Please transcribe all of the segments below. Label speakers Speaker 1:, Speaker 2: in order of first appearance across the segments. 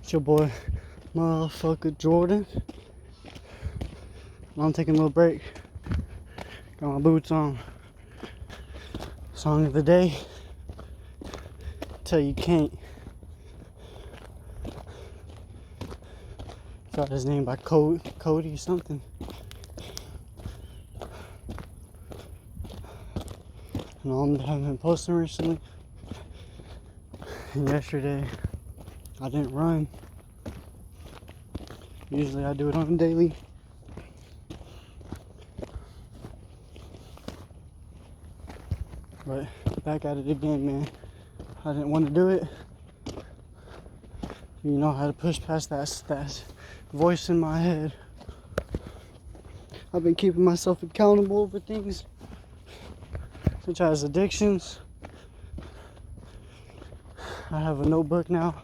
Speaker 1: It's your boy, Mf.Jordan. I'm taking a little break. Got my boots on. Song of the day. Tell you can't. Got his name by Cody something. And all I haven't been posting recently. And yesterday, I didn't run. Usually I do it on a daily. But back at it again, man. I didn't want to do it. You know how to push past that voice in my head. I've been keeping myself accountable over things such as addictions. I have a notebook now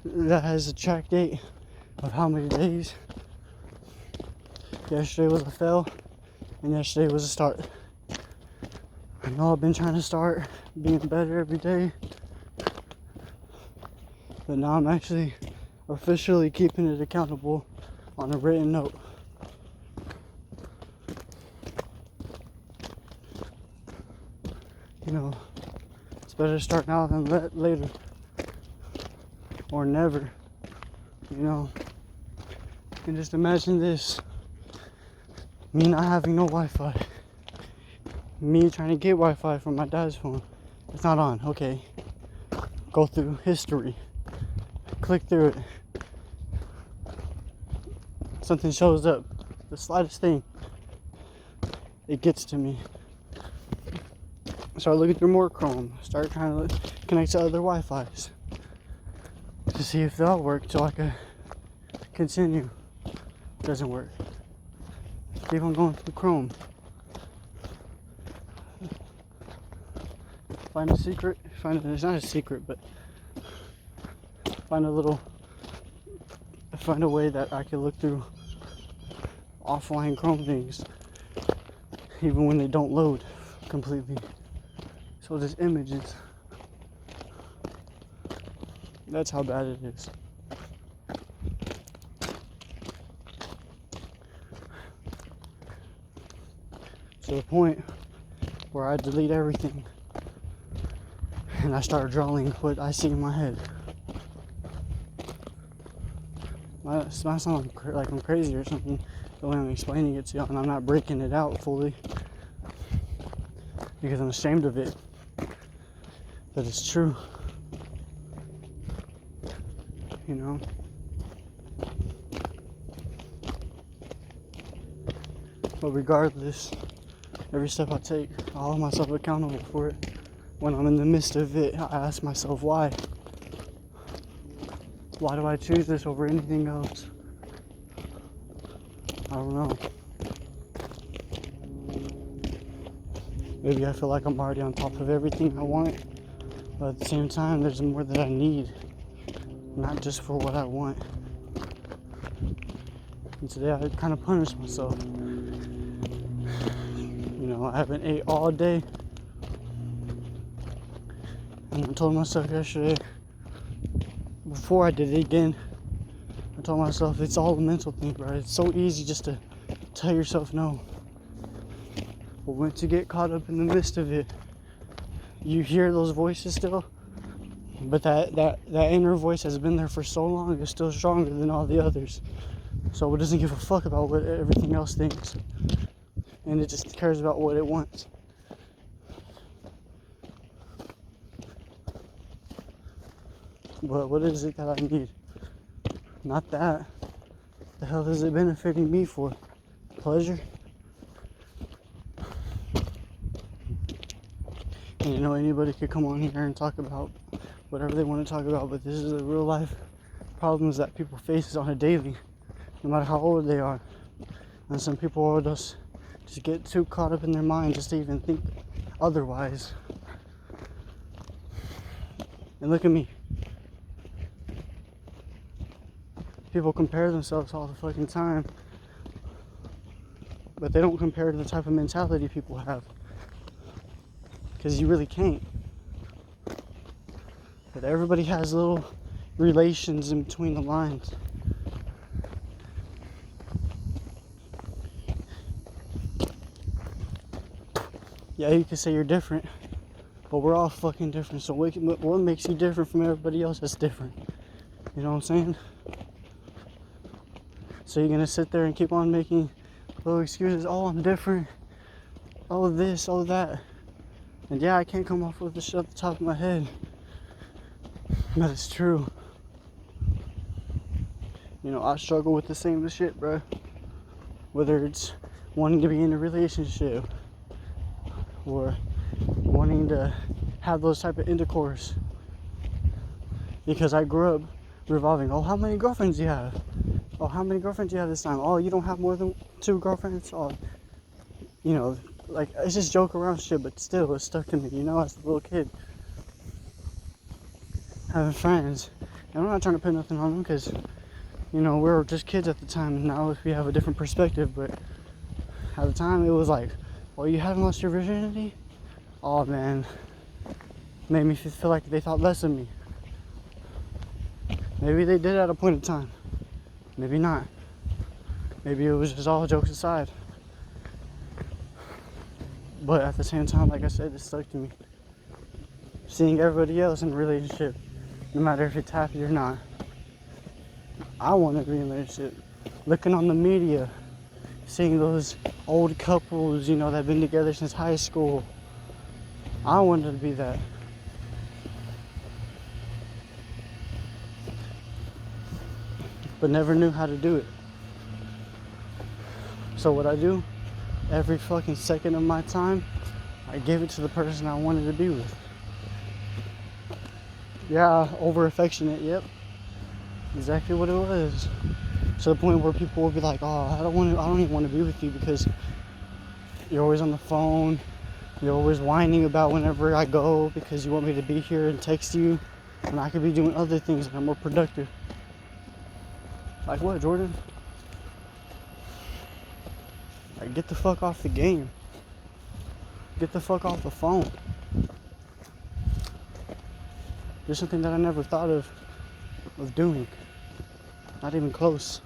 Speaker 1: that has a track date of how many days. Yesterday was a fail, and yesterday was a start. I know I've been trying to start being better every day, but now I'm actually officially keeping it accountable on a written note. You know, it's better to start now than later, or never. You know, and just imagine this: me not having no Wi-Fi, me trying to get Wi-Fi from my dad's phone. It's not on. Okay, go through history, click through it. Something shows up, the slightest thing, it gets to me. Start looking through more Chrome. Start trying to connect to other Wi-Fis to see if they'll work till I can continue. Doesn't work. Keep on going through Chrome. Find a secret. It's not a secret, but find a way that I can look through offline Chrome things, even when they don't load completely. So just images. That's how bad it is. To the point where I delete everything and I start drawing what I see in my head. It might sound like I'm crazy or something the way I'm explaining it to you, and I'm not breaking it out fully because I'm ashamed of it. But it's true. You know? But regardless, every step I take, I hold myself accountable for it. When I'm in the midst of it, I ask myself why. Why do I choose this over anything else? I don't know. Maybe I feel like I'm already on top of everything I want, but at the same time, there's more that I need, not just for what I want. And today I kind of punished myself. You know, I haven't ate all day, and I told myself yesterday, before I did it again, I told myself it's all a mental thing, right? It's so easy just to tell yourself no. But once you get caught up in the midst of it, you hear those voices still, but that inner voice has been there for so long, it's still stronger than all the others. So it doesn't give a fuck about what everything else thinks, and it just cares about what it wants. But what is it that I need? Not that. The hell is it benefiting me for? Pleasure? And you know, anybody could come on here and talk about whatever they want to talk about, but this is the real life problems that people face on a daily, no matter how old they are. And some people will just get too caught up in their mind just to even think otherwise. And look at me. People compare themselves all the fucking time, but they don't compare to the type of mentality people have, because you really can't. But everybody has little relations in between the lines. Yeah, you can say you're different, but we're all fucking different. So what makes you different from everybody else that's different? You know what I'm saying? So you're gonna sit there and keep on making little excuses. Oh, I'm different. Oh, this, oh, that. And yeah, I can't come off with this shit off the top of my head, but it's true. You know, I struggle with the same shit, bro. Whether it's wanting to be in a relationship or wanting to have those type of intercourse, because I grew up revolving. Oh, how many girlfriends do you have? Oh, how many girlfriends do you have this time? Oh, you don't have more than 2 girlfriends? Oh, you know, like, it's just joke around shit, but still, it stuck to me, you know, as a little kid. Having friends. And I'm not trying to put nothing on them, because, you know, we were just kids at the time, and now we have a different perspective, but at the time, it was like, well, you haven't lost your virginity? Oh, man. Made me feel like they thought less of me. Maybe they did at a point in time. Maybe not. Maybe it was just all jokes aside. But at the same time, like I said, it stuck to me. Seeing everybody else in a relationship, no matter if it's happy or not. I want to be in a relationship. Looking on the media, seeing those old couples, you know, that have been together since high school. I wanted to be that. But never knew how to do it. So what I do, every fucking second of my time, I give it to the person I wanted to be with. Yeah, over affectionate, yep. Exactly what it was. To the point where people will be like, oh, I don't even want to be with you because you're always on the phone. You're always whining about whenever I go because you want me to be here and text you, and I could be doing other things that are more productive. Like what, Jordan? Like, get the fuck off the game. Get the fuck off the phone. There's something that I never thought of doing. Not even close.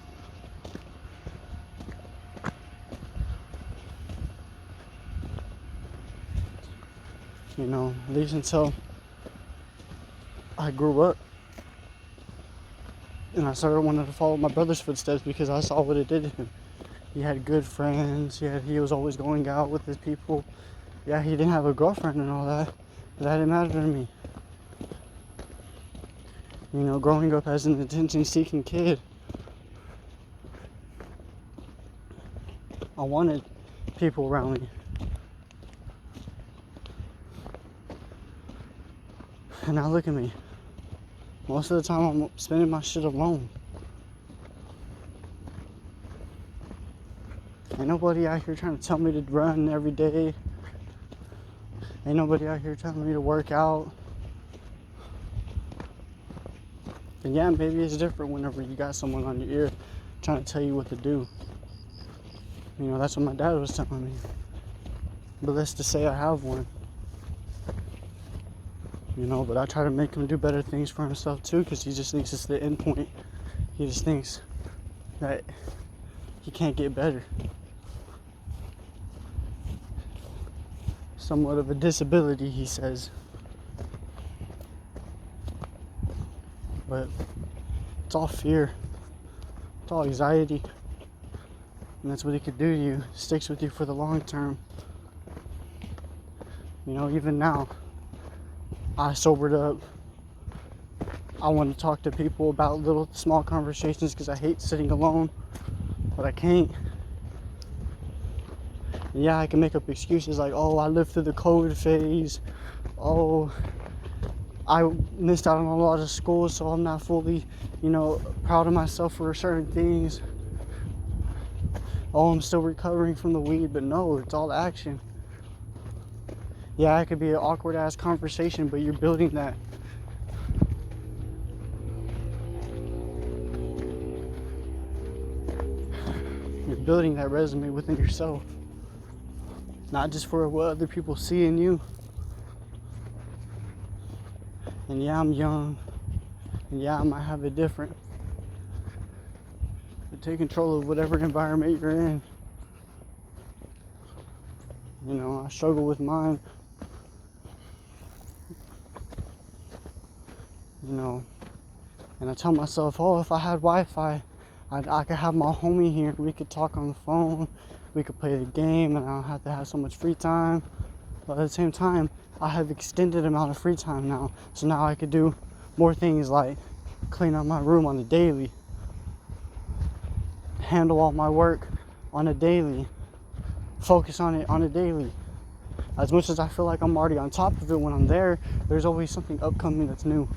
Speaker 1: You know, at least until I grew up. And I started wanting to follow my brother's footsteps because I saw what it did to him. He had good friends. He was always going out with his people. Yeah, he didn't have a girlfriend and all that. But that didn't matter to me. You know, growing up as an attention-seeking kid, I wanted people around me. And now look at me. Most of the time I'm spending my shit alone. Ain't nobody out here trying to tell me to run every day. Ain't nobody out here telling me to work out. And yeah, maybe it's different whenever you got someone on your ear trying to tell you what to do. You know, that's what my dad was telling me. But let's just say I have one. You know, but I try to make him do better things for himself too, because he just thinks it's the end point. He just thinks that he can't get better. Somewhat of a disability, he says. But it's all fear. It's all anxiety. And that's what it could do to you. It sticks with you for the long term. You know, even now, I sobered up. I want to talk to people about little small conversations because I hate sitting alone, but I can't. And yeah, I can make up excuses like, oh, I lived through the COVID phase. Oh, I missed out on a lot of school, so I'm not fully, you know, proud of myself for certain things. Oh, I'm still recovering from the weed, but no, it's all action. Yeah, it could be an awkward ass conversation, but you're building that. You're building that resume within yourself. Not just for what other people see in you. And yeah, I'm young. And yeah, I might have it different. But take control of whatever environment you're in. You know, I struggle with mine. You know, and I tell myself, oh, if I had Wi-Fi, I could have my homie here. We could talk on the phone. We could play the game, and I don't have to have so much free time. But at the same time, I have extended amount of free time now. So now I could do more things like clean up my room on a daily, handle all my work on a daily, focus on it on a daily. As much as I feel like I'm already on top of it when I'm there, there's always something upcoming that's new.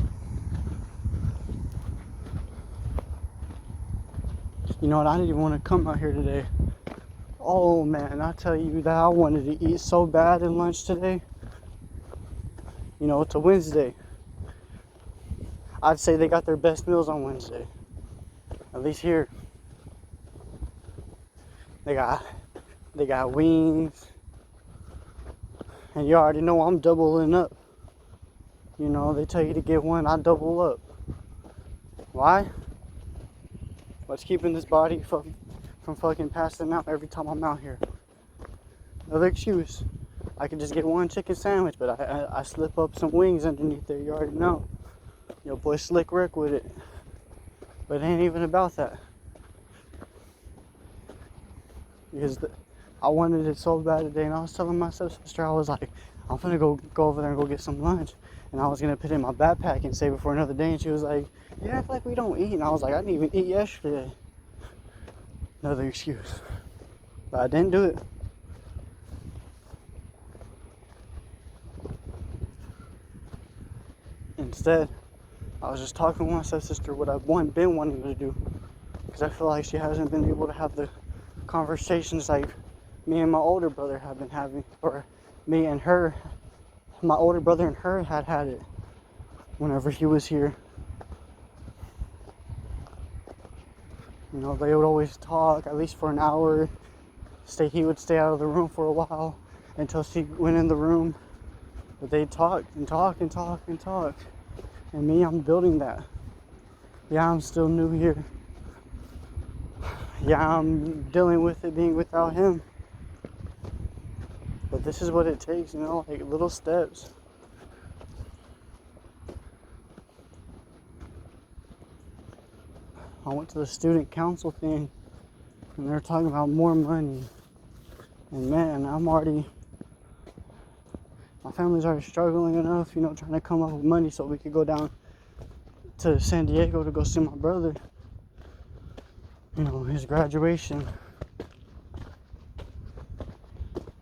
Speaker 1: You know what, I didn't even want to come out here today. Oh man, I tell you that I wanted to eat so bad at lunch today. You know, it's a Wednesday. I'd say they got their best meals on Wednesday. At least here. They got wings. And you already know I'm doubling up. You know, they tell you to get one, I double up. Why? What's keeping this body from fucking passing out every time I'm out here? Another excuse. I could just get one chicken sandwich, but I slip up some wings underneath there, you already know. Your boy Slick Rick with it. But it ain't even about that. Because I wanted it so bad today, and I was telling my sister, I was like, I'm gonna go over there and go get some lunch. And I was gonna put it in my backpack and save it for another day. And she was like, you act like we don't eat. And I was like, I didn't even eat yesterday. Another excuse. But I didn't do it. Instead, I was just talking with my stepsister what I've been wanting to do. Because I feel like she hasn't been able to have the conversations like me and my older brother have been having. Or me and her, my older brother and her had it whenever he was here. You know, they would always talk, at least for an hour. He would stay out of the room for a while until she went in the room. But they'd talk and talk and talk and talk. And me, I'm building that. Yeah, I'm still new here. Yeah, I'm dealing with it being without him. But this is what it takes, you know, like little steps. I went to the student council thing, and they're talking about more money. And man, my family's already struggling enough, you know, trying to come up with money so we could go down to San Diego to go see my brother. You know, his graduation.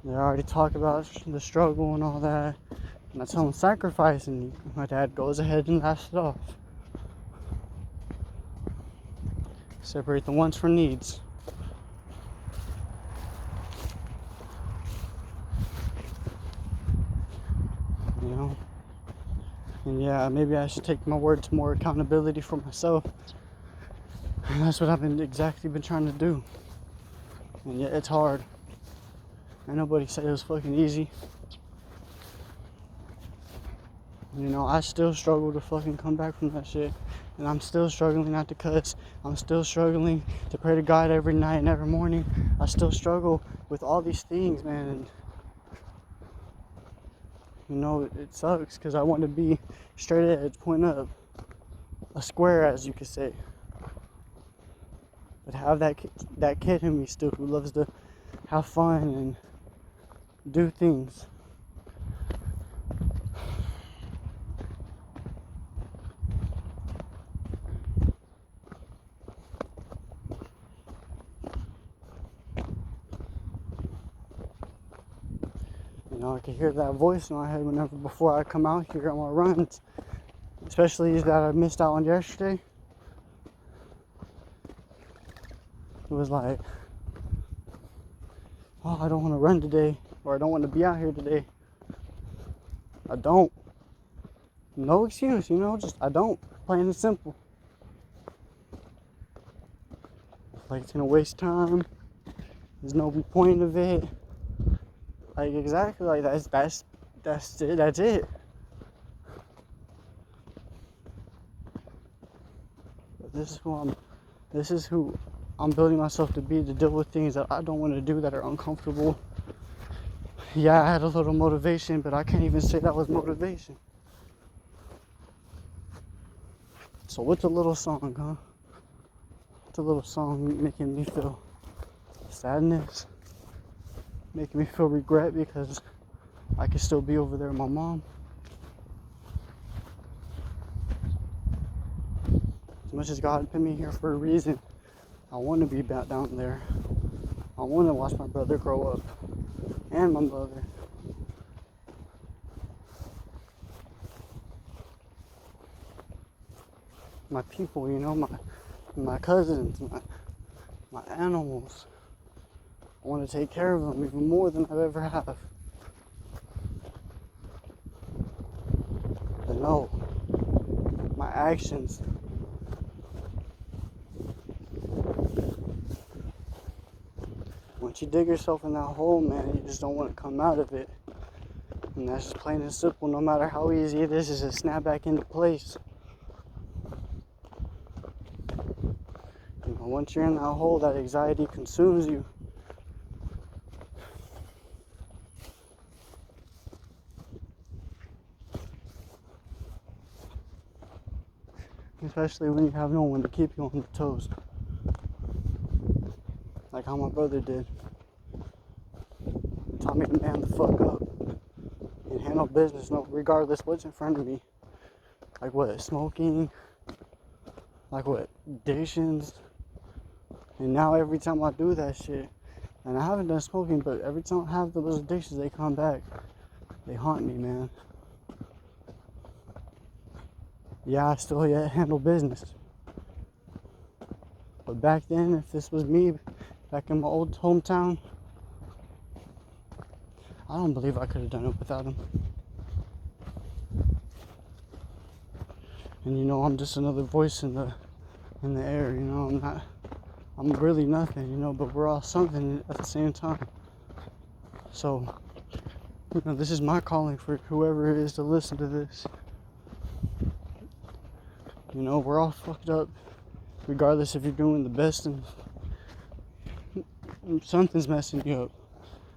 Speaker 1: They already talk about the struggle and all that. And I tell them sacrifice, and my dad goes ahead and laughs it off. Separate the wants from needs. You know? And yeah, maybe I should take my word to more accountability for myself. And that's what I've been trying to do. And yeah, it's hard. And nobody said it was fucking easy. You know, I still struggle to fucking come back from that shit. And I'm still struggling not to cuss. I'm still struggling to pray to God every night and every morning. I still struggle with all these things, man. And, you know, it sucks because I want to be straight edge, point up. A square, as you could say. But have that kid in me still who loves to have fun and do things. You know, I can hear that voice in my head before I come out here on my runs, especially that I missed out on yesterday. It was like, oh, I don't want to run today, or I don't want to be out here today. I don't. No excuse, you know, just I don't. Plain and simple. Like it's gonna waste time. There's no point of it. Like exactly, like that's it. That's it. This is who I'm building myself to be, to deal with things that I don't want to do, that are uncomfortable. Yeah, I had a little motivation, but I can't even say that was motivation. So what's a little song, huh? What's a little song making me feel sadness? Making me feel regret because I can still be over there with my mom. As much as God put me here for a reason, I want to be back down there. I want to watch my brother grow up. And my mother. My people, you know, my cousins, my animals. I want to take care of them even more than I've ever have. But no, my actions. Once you dig yourself in that hole, man, you just don't want to come out of it. And that's just plain and simple. No matter how easy it is to snap back into place. You know, once you're in that hole, that anxiety consumes you. Especially when you have no one to keep you on your toes. Like how my brother did. He taught me to man the fuck up and handle business, no, regardless what's in front of me. Like what, smoking, like what, addictions. And now every time I do that shit, and I haven't done smoking, but every time I have those addictions, they come back. They haunt me, man. Yeah, I still yet handle business. But back then, if this was me, back in my old hometown, I don't believe I could have done it without him. And you know, I'm just another voice in the air, you know, I'm really nothing, you know, but we're all something at the same time. So, you know, this is my calling for whoever it is to listen to this. You know, we're all fucked up, regardless if you're doing the best and something's messing you up.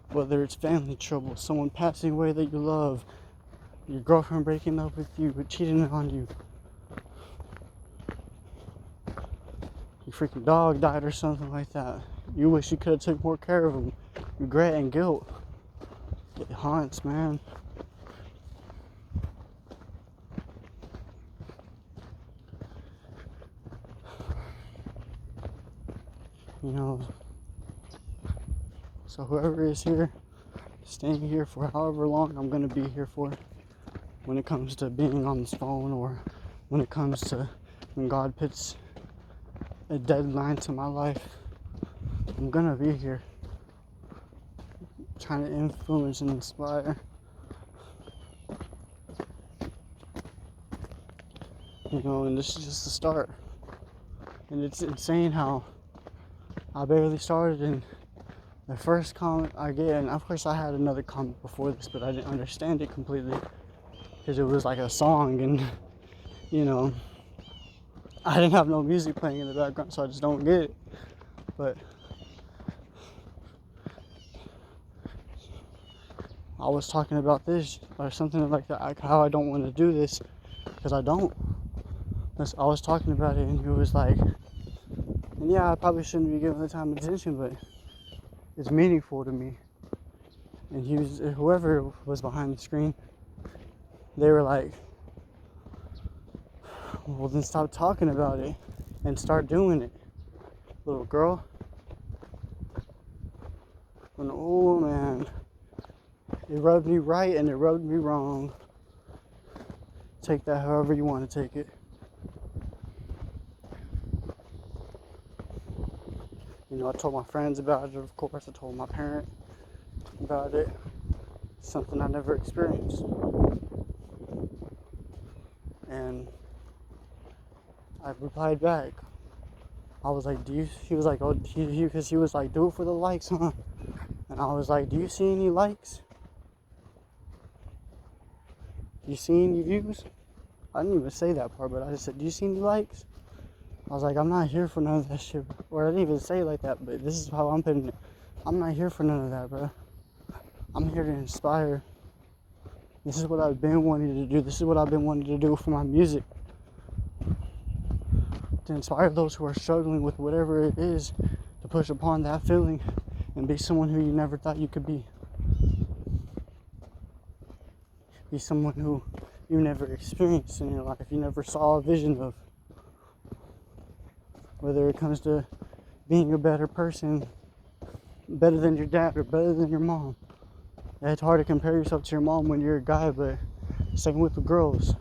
Speaker 1: Whether it's family trouble, someone passing away that you love, your girlfriend breaking up with you, or cheating on you, your freaking dog died or something like that. You wish you could have took more care of them. Regret and guilt. It haunts, man. You know, so whoever is here, staying here for however long I'm gonna be here for, when it comes to being on this phone, or when it comes to when God puts a deadline to my life, I'm gonna be here, trying to influence and inspire. You know, and this is just the start. And it's insane how I barely started, and the first comment I get, and of course I had another comment before this, but I didn't understand it completely because it was like a song, and you know, I didn't have no music playing in the background, so I just don't get it. But I was talking about this or something like that, like how I don't want to do this because I don't. I was talking about it, and he was like, and yeah, I probably shouldn't be giving the time attention, but it's meaningful to me. And he was, whoever was behind the screen, they were like, well, then stop talking about it and start doing it, little girl. And oh man, it rubbed me right and it rubbed me wrong. Take that however you want to take it. You know, I told my friends about it, of course. I told my parent about it. Something I never experienced. And I replied back. I was like, he was like, oh, because he was like, do it for the likes, huh? And I was like, do you see any likes? Do you see any views? I didn't even say that part, but I just said, do you see any likes? I was like, I'm not here for none of that shit. Or I didn't even say it like that, but this is how I'm putting it. I'm not here for none of that, bro. I'm here to inspire. This is what I've been wanting to do. This is what I've been wanting to do for my music. To inspire those who are struggling with whatever it is, to push upon that feeling and be someone who you never thought you could be. Be someone who you never experienced in your life, you never saw a vision of. Whether it comes to being a better person, better than your dad or better than your mom. It's hard to compare yourself to your mom when you're a guy, but same with the girls.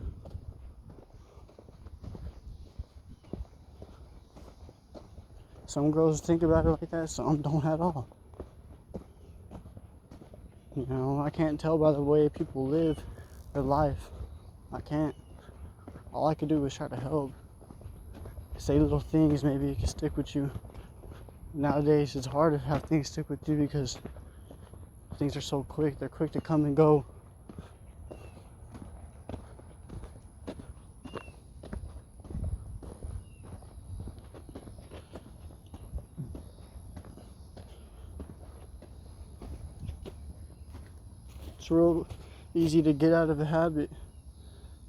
Speaker 1: Some girls think about it like that, some don't at all. You know, I can't tell by the way people live their life. I can't. All I can do is try to help. Say little things, maybe it can stick with you. Nowadays, it's hard to have things stick with you because things are so quick. They're quick to come and go. It's real easy to get out of a habit,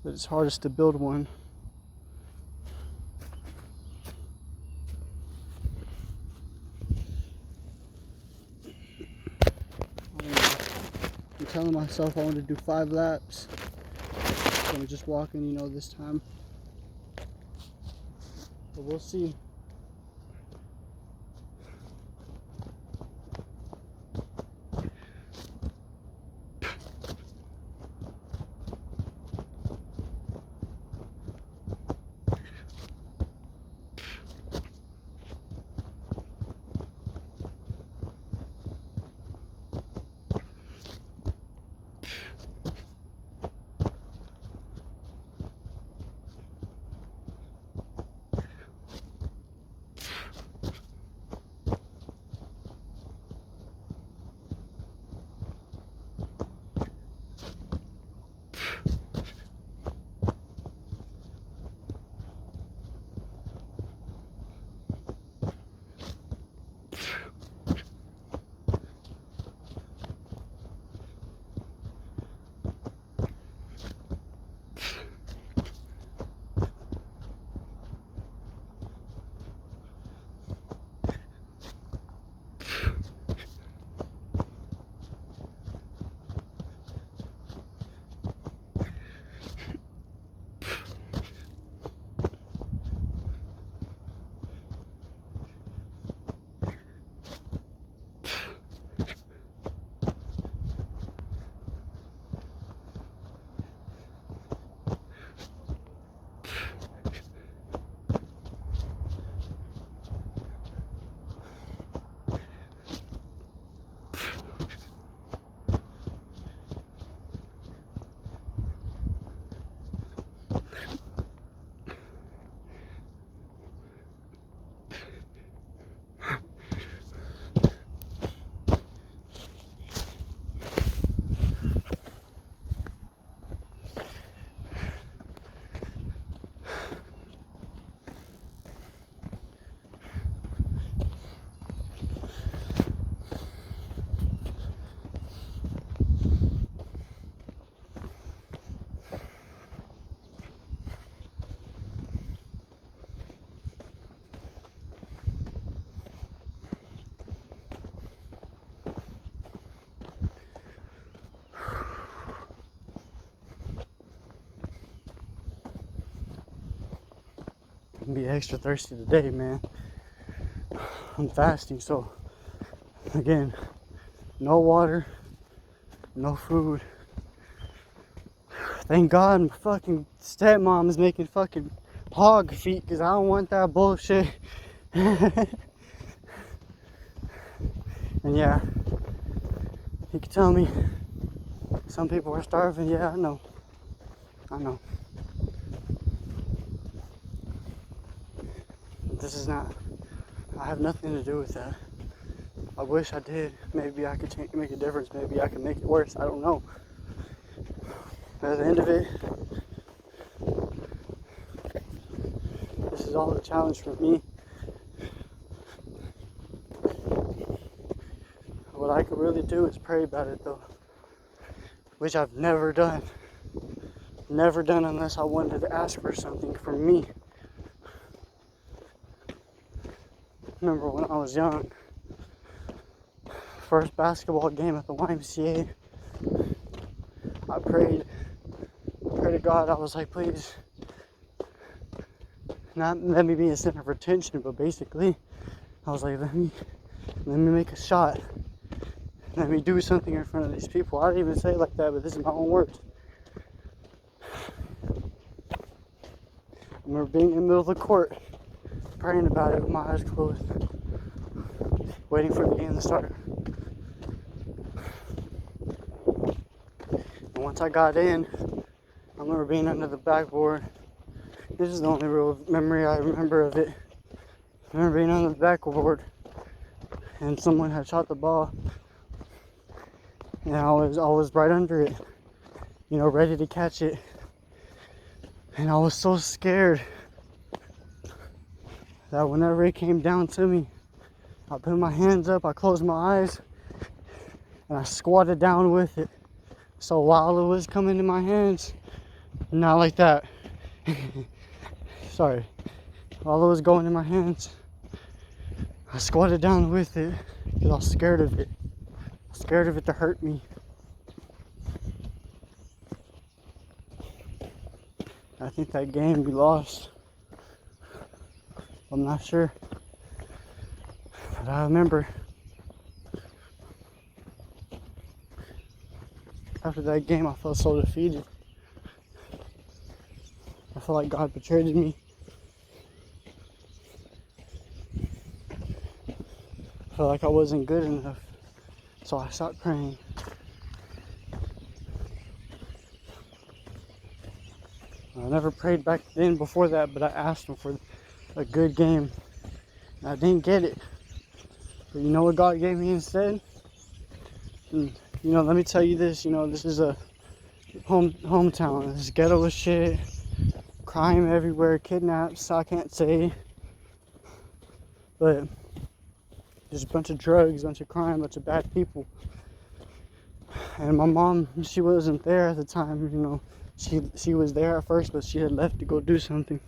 Speaker 1: but it's hardest to build one. I'm telling myself I want to do 5 laps. So I'm just walking, you know, this time. But we'll see. Be extra thirsty today, man. I'm fasting, so again, no water, no food. Thank God my fucking stepmom is making fucking hog feet because I don't want that bullshit. And yeah, you can tell me some people are starving. Yeah, I know. This is not, I have nothing to do with that. I wish I did. Maybe I could make a difference. Maybe I can make it worse. I don't know. But at the end of it, this is is all a challenge for me. What I could really do is pray about it though, which I've never done. Never done unless I wanted to ask for something from me. Remember when I was young, first basketball game at the YMCA, I prayed to God. I was like, please, not let me be a center for attention, but basically, I was like, let me make a shot. Let me do something in front of these people. I didn't even say it like that, but this is my own words. I remember being in the middle of the court, praying about it with my eyes closed, waiting for the game to start. And once I got in, I remember being under the backboard. This is the only real memory I remember of it. I remember being under the backboard, and someone had shot the ball, and I was right under it, ready to catch it. And I was so scared that whenever it came down to me, I put my hands up, I closed my eyes, and I squatted down with it. So while it was coming in my hands, not like that. Sorry. While it was going in my hands, I squatted down with it because I was scared of it. I was scared of it to hurt me. I think that game we lost. I'm not sure. But I remember after that game I felt so defeated. I felt like God betrayed me. I felt like I wasn't good enough. So I stopped praying. I never prayed back then before that, but I asked him for a good game. And I didn't get it. But you know what God gave me instead? And, let me tell you this, this is a hometown. This ghetto as shit. Crime everywhere, kidnaps, I can't say. But there's a bunch of drugs, a bunch of crime, a bunch of bad people. And my mom, she wasn't there at the time, She was there at first, but she had left to go do something.